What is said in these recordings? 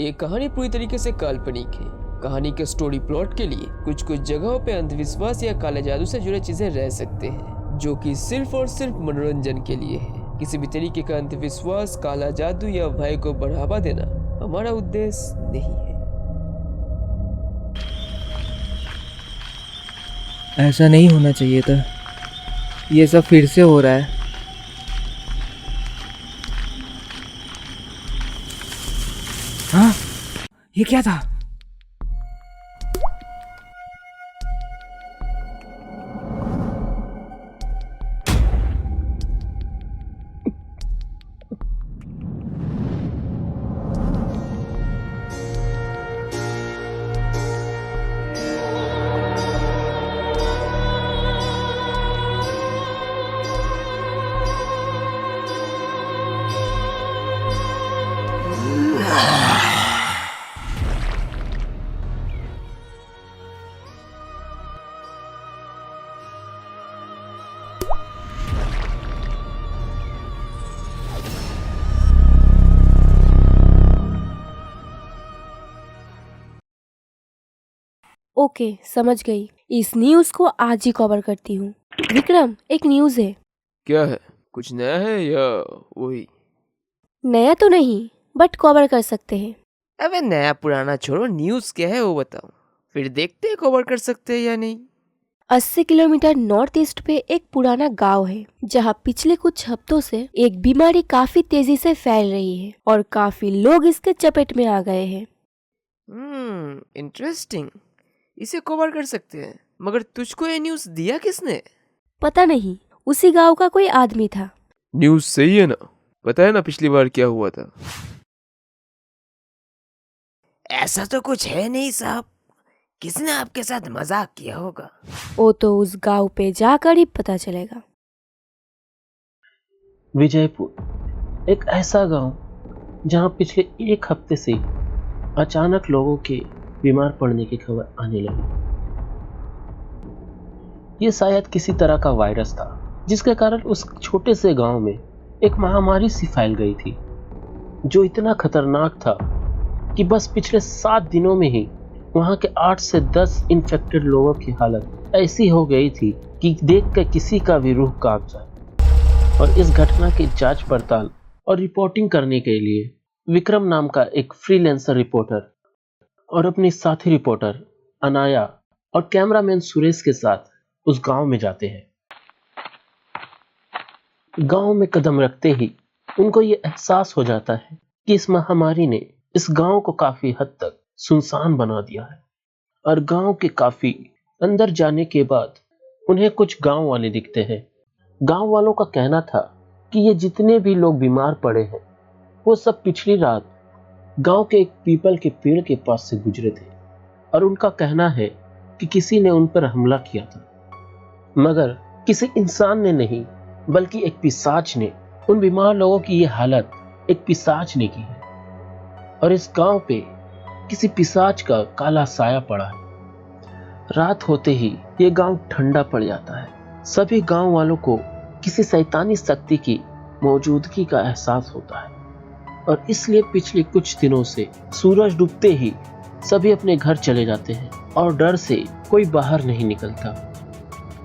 ये कहानी पूरी तरीके से काल्पनिक है। कहानी के स्टोरी प्लॉट के लिए कुछ कुछ जगहों पे अंधविश्वास या काले जादू से जुड़े चीजें रह सकते हैं, जो कि सिर्फ और सिर्फ मनोरंजन के लिए है। किसी भी तरीके का अंधविश्वास, काला जादू या भय को बढ़ावा देना हमारा उद्देश्य नहीं है। ऐसा नहीं होना चाहिए था। ये सब फिर से हो रहा है। हाँ, ये क्या था? ओके, समझ गई। इस न्यूज़ को आज ही कवर करती हूँ। विक्रम, एक न्यूज़ है। क्या है? कुछ नया है या वही? नया तो नहीं, बट कवर कर सकते हैं। अबे नया पुराना छोड़ो, न्यूज़ क्या है वो बताओ, फिर देखते हैं कवर कर सकते हैं या नहीं। 80 किलोमीटर नॉर्थ ईस्ट पे एक पुराना गांव है, जहां पिछले कुछ हफ्तों से एक बीमारी काफी तेजी से फैल रही है और काफी लोग इसके चपेट में आ गए हैं। इंटरेस्टिंग। इसे कवर कर सकते हैं, मगर तुझको ये न्यूज़ दिया किसने? पता नहीं, उसी गांव का कोई आदमी था। न्यूज़ सही है ना? पता है ना पिछली बार क्या हुआ था? ऐसा तो कुछ है नहीं साहब, किसने आपके साथ मजाक किया होगा। वो तो उस गांव पे जाकर ही पता चलेगा। विजयपुर, एक ऐसा गांव जहां पिछले एक हफ्ते से अचानक लोगों के बीमार पड़ने की खबर आने लगी। ये शायद किसी तरह का वायरस था, जिसके कारण उस छोटे से गांव में एक महामारी सी फैल गई थी, जो इतना खतरनाक था कि बस पिछले 7 दिनों में ही वहां के 8 से 10 इन्फेक्टेड लोगों की हालत ऐसी हो गई थी कि देख कर किसी का भी रूह कांप जाए। और इस घटना की जांच पड़ताल और रिपोर्टिंग करने के लिए विक्रम नाम का एक फ्रीलांसर रिपोर्टर और अपनी साथी रिपोर्टर अनाया और कैमरामैन सुरेश के साथ उस गांव में जाते हैं। गांव में कदम रखते ही उनको ये एहसास हो जाता है कि इस महामारी ने इस गांव को काफी हद तक सुनसान बना दिया है। और गांव के काफी अंदर जाने के बाद उन्हें कुछ गांव वाले दिखते हैं। गांव वालों का कहना था कि ये जितने भी लोग बीमार पड़े हैं, वो सब पिछली रात गांव के एक पीपल के पेड़ के पास से गुजरे थे। और उनका कहना है कि किसी ने उन पर हमला किया था, मगर किसी इंसान ने नहीं, बल्कि एक पिशाच ने उन बीमार लोगों की ये हालत एक पिशाच ने की है। और इस गांव पे किसी पिशाच का काला साया पड़ा है। रात होते ही ये गांव ठंडा पड़ जाता है। सभी गांव वालों को किसी शैतानी शक्ति की मौजूदगी का एहसास होता है, और इसलिए पिछले कुछ दिनों से सूरज डूबते ही सभी अपने घर चले जाते हैं और डर से कोई बाहर नहीं निकलता।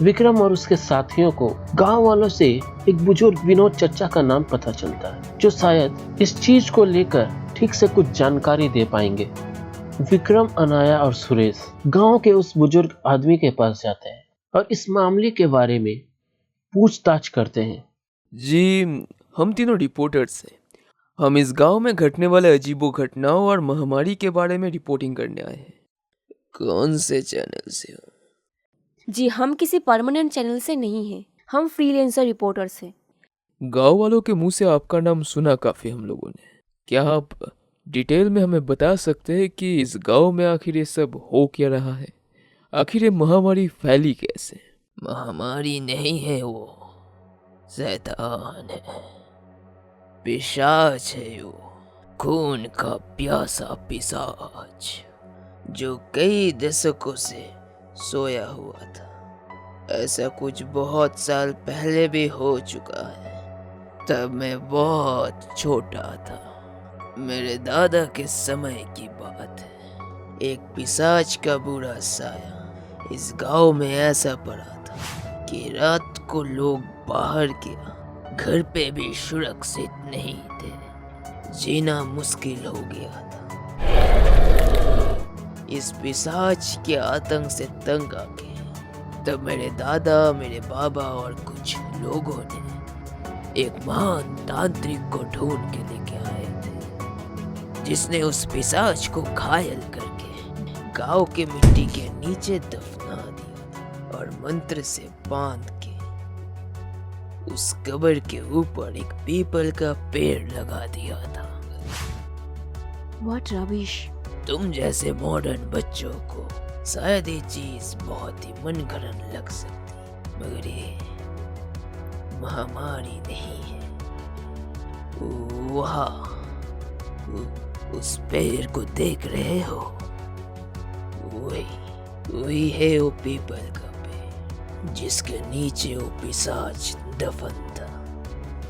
विक्रम और उसके साथियों को गांव वालों से एक बुजुर्ग विनोद चचा का नाम पता चलता है, जो शायद इस चीज को लेकर ठीक से कुछ जानकारी दे पाएंगे। विक्रम, अनाया और सुरेश गांव के उस बुजुर्ग आदमी के पास जाते हैं और इस मामले के बारे में पूछताछ करते हैं। जी, हम तीनों रिपोर्टर्स हैं। हम इस गांव में घटने वाले अजीबो घटनाओं और महामारी के बारे में रिपोर्टिंग करने आए हैं। कौन से चैनल से हो? जी, हम किसी परमानेंट चैनल से नहीं हैं, हम फ्रीलांसर रिपोर्टर्स हैं। गांव वालों के मुंह से आपका नाम सुना काफी हम लोगों ने। क्या आप डिटेल में हमें बता सकते हैं कि इस गांव में आखिर ये सब हो क्या रहा है? आखिर ये महामारी फैली कैसे? महामारी नहीं है, वो शैतान है, पिशाच है, वो खून का प्यासा पिशाच जो कई दशकों से सोया हुआ था। ऐसा कुछ बहुत साल पहले भी हो चुका है। तब मैं बहुत छोटा था। मेरे दादा के समय की बात है। एक पिशाच का बुरा साया इस गांव में ऐसा पड़ा था कि रात को लोग बाहर के घर पे भी सुरक्षित नहीं थे। जीना मुश्किल हो गया था। इस पिशाच के आतंक से तंग आके तब मेरे दादा, मेरे बाबा और कुछ लोगों ने एक महान तांत्रिक को ढूंढ के लेके आए थे, जिसने उस पिशाच को घायल करके गांव के मिट्टी के नीचे दफना दिया और मंत्र से बांध के उस कब्र के ऊपर एक पीपल का पेड़ लगा दिया था। What rubbish. तुम जैसे मॉडर्न बच्चों को शायद ये चीज बहुत ही मनगढ़ंत लग सकती, मगर ये महामारी नहीं है। वहाँ उस पेड़ को देख रहे हो, वही है वो पीपल का पेड़ जिसके नीचे वो पिशाच दफन था।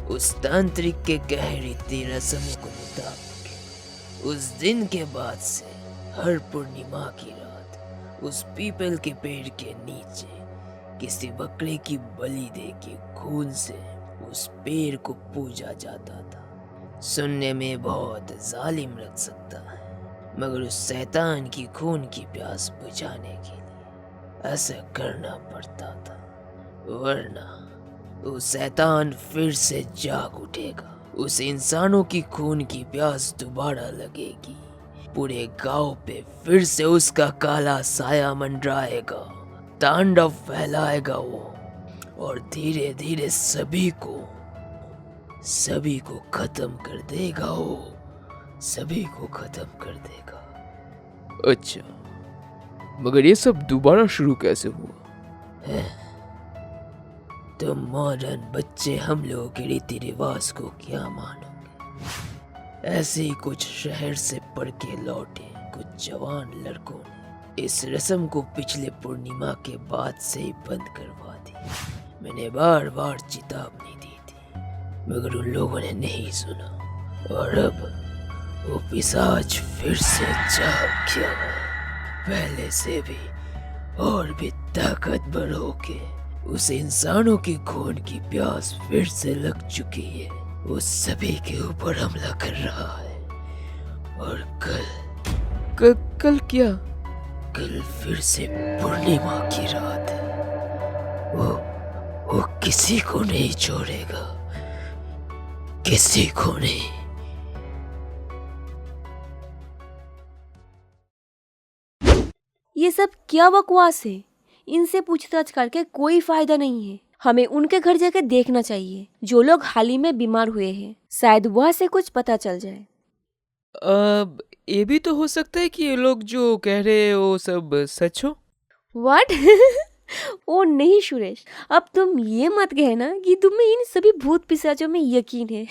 उस तांत्रिक के गहरी रस्मों को मुताबिक उस दिन के बाद से हर पूर्णिमा की रात उस पीपल के पेड़ के नीचे किसी बकरे की बलि दे के खून से उस पेड़ को पूजा जाता था। सुनने में बहुत जालिम लग सकता है, मगर उस शैतान की खून की प्यास बुझाने के लिए ऐसा करना पड़ता था, वरना वो शैतान फिर से जाग उठेगा। उस इंसानों की खून की प्यास दोबारा लगेगी, पूरे गांव पे फिर से उसका काला साया मंडराएगा, तांडव फैलाएगा वो, और धीरे धीरे सभी को खत्म कर देगा वो, सभी को खत्म कर देगा। अच्छा, मगर ये सब दोबारा शुरू कैसे हुआ? तुम मॉडर्न बच्चे हम लोगों के रीति रिवाज को क्या मानोगे? ऐसे ही कुछ शहर से पढ़ के लौटे कुछ जवान लड़कों ने इस रस्म को पिछले पूर्णिमा के बाद से ही बंद करवा दी। मैंने बार बार चेतावनी दी थी, मगर उन लोगों ने नहीं सुना, और अब वो पिशाच फिर से जाग गया, पहले से भी और भी ताकतवर होके उस इंसानों की खून की प्यास फिर से लग चुकी है। वो सभी के ऊपर हमला कर रहा है, और कल क्या? कल फिर से पूर्णिमा की रात है। वो किसी को नहीं छोड़ेगा, किसी को नहीं। ये सब क्या बकवास है? इनसे पूछताछ करके कोई फायदा नहीं है। हमें उनके घर जाकर देखना चाहिए, जो लोग हाल ही में बीमार हुए हैं। शायद वहाँ से कुछ पता चल जाए। ये भी तो हो सकता है कि ये लोग जो कह रहे हैं वो सब सच हो। व्हाट? ओ नहीं सुरेश, अब तुम ये मत कहना कि तुम्हें इन सभी भूत पिशाचों में यकीन है।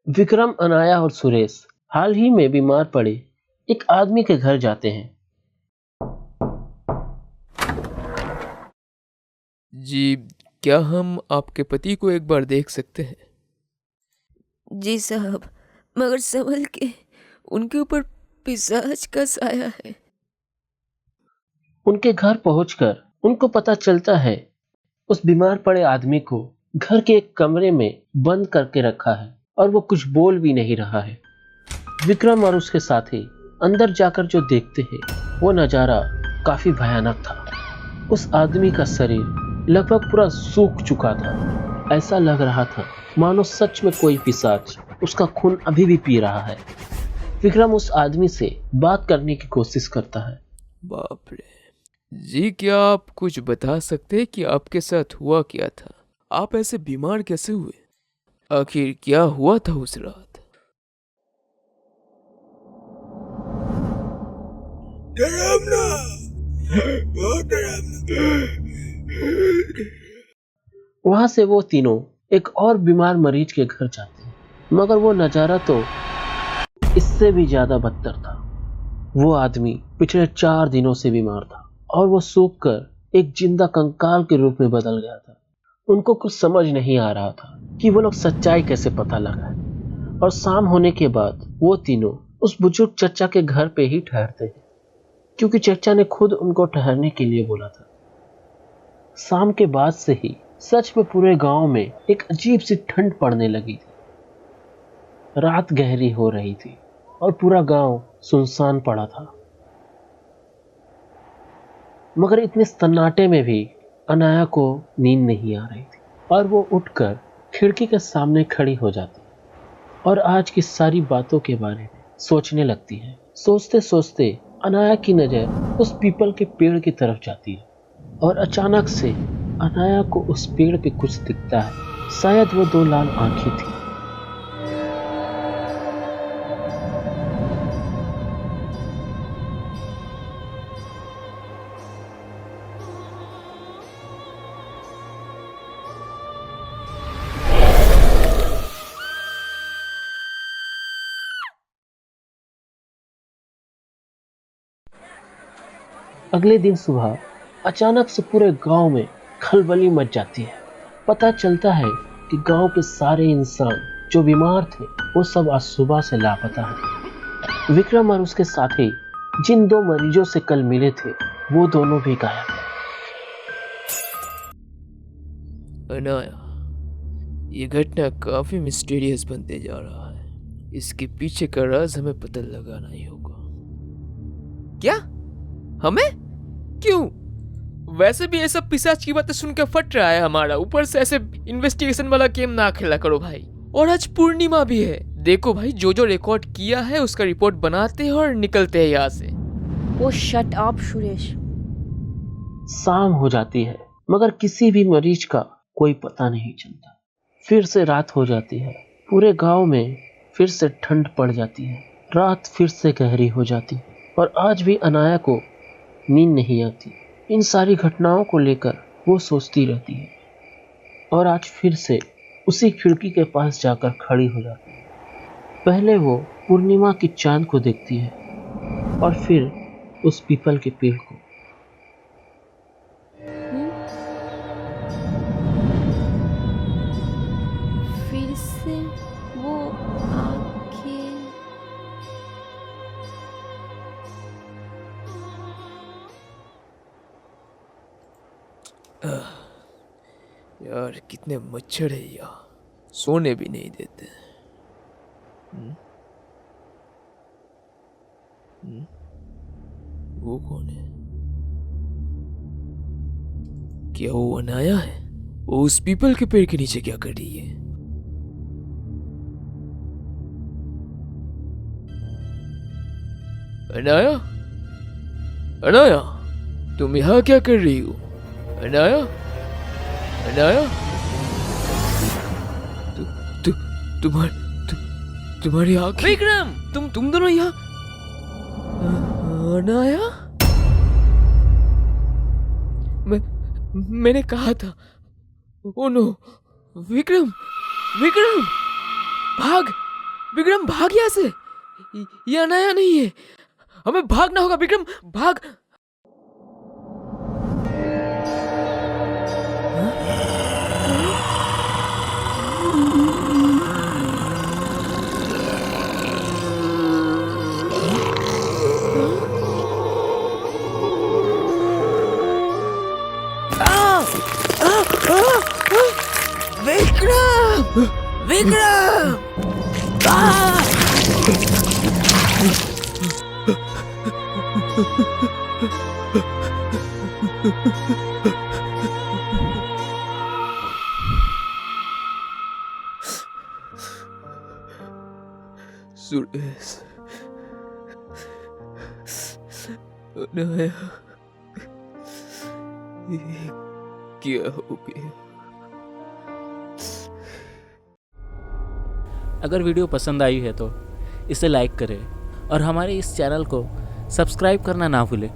विक्रम, अनाया और सुरेश हाल ही में बीमार पड़े एक आदमी के घर जाते हैं। जी, क्या हम आपके पति को एक बार देख सकते हैं? जी साहब, मगर संभल के, उनके ऊपर पिशाच का साया है। उनके घर पहुंचकर उनको पता चलता है उस बीमार पड़े आदमी को घर के एक कमरे में बंद करके रखा है, और वो कुछ बोल भी नहीं रहा है। विक्रम और उसके साथी अंदर जाकर जो देखते हैं वो नजारा काफी भयानक था। उस आदमी का शरीर लगभग पूरा सूख चुका था। ऐसा लग रहा था मानो सच में कोई पिशाच उसका खून अभी भी पी रहा है। विक्रम उस आदमी से बात करने की कोशिश करता है। बाप रे जी, क्या आप कुछ बता सकते हैं कि आपके साथ हुआ क्या था? आप ऐसे बीमार कैसे हुए? आखिर क्या हुआ था उस रात? वहां से वो तीनों एक और बीमार मरीज के घर जाते हैं, मगर वो नजारा तो इससे भी ज्यादा बदतर था। वो आदमी पिछले 4 दिनों से बीमार था, और वो सूख कर एक जिंदा कंकाल के रूप में बदल गया था। उनको कुछ समझ नहीं आ रहा था कि वो लोग सच्चाई कैसे पता लगाए। और शाम होने के बाद वो तीनों उस बुजुर्ग चचा के घर पे ही ठहरते हैं, क्योंकि चचा ने खुद उनको ठहरने के लिए बोला था। शाम के बाद से ही सच में पूरे गांव में एक अजीब सी ठंड पड़ने लगी थी। रात गहरी हो रही थी और पूरा गांव सुनसान पड़ा था। मगर इतने सन्नाटे में भी अनाया को नींद नहीं आ रही थी और वो उठकर खिड़की के सामने खड़ी हो जाती और आज की सारी बातों के बारे में सोचने लगती है। सोचते सोचते अनाया की नजर उस पीपल के पेड़ की तरफ जाती है और अचानक से अनाया को उस पेड़ पे कुछ दिखता है। शायद वो दो लाल आंखें थी। अगले दिन सुबह अचानक से पूरे गांव में खलबली मच जाती है। पता चलता है कि गांव के सारे इंसान जो बीमार थे वो सब आज सुबह से लापता हैं। विक्रम और उसके साथी जिन दो मरीजों से कल मिले थे वो दोनों भी गायब हैं। अनाया, ये घटना काफी मिस्टीरियस बनते जा रहा है। इसके पीछे का राज हमें पता लगाना ही होगा। क्या? हमें? क्यों? वैसे भी ये सब पिशाच की बातें सुनकर फट रहा है हमारा। ऊपर से ऐसे इन्वेस्टिगेशन वाला गेम ना खेला करो भाई। और आज पूर्णिमा भी है। देखो भाई, जो रिकॉर्ड किया है उसका रिपोर्ट बनाते हैं और निकलते हैं यहाँ से। ओ शट अप सुरेश। शाम हो जाती है मगर किसी भी मरीज का कोई पता नहीं चलता। फिर से रात हो जाती है। पूरे गांव में फिर से ठंड पड़ जाती है। रात फिर से गहरी हो जाती है और आज भी अनाया को नींद नहीं आती। इन सारी घटनाओं को लेकर वो सोचती रहती है और आज फिर से उसी खिड़की के पास जाकर खड़ी हो जाती है। पहले वो पूर्णिमा की चांद को देखती है और फिर उस पीपल के पेड़ को। फिर से वो आंखें। यार कितने मच्छर है यहाँ, सोने भी नहीं देते। वो कौन है? क्या वो अनाया है? वो उस पीपल के पेड़ के नीचे क्या कर रही है? अनाया, अनाया, तुम यहाँ क्या कर रही हो? अनाया, अनाया, तुम्हारी आँखें। विक्रम, तुम दोनों यहाँ। अनाया, मैंने कहा था। ओ नो, विक्रम, विक्रम, भाग, विक्रम भाग यहाँ से। ये अनाया नहीं है, हमें भागना होगा। विक्रम भाग। विक्रम, विक्रम, सुरेश, अनाया, ये क्या हो गया? अगर वीडियो पसंद आई है तो इसे लाइक करें और हमारे इस चैनल को सब्सक्राइब करना ना भूलें।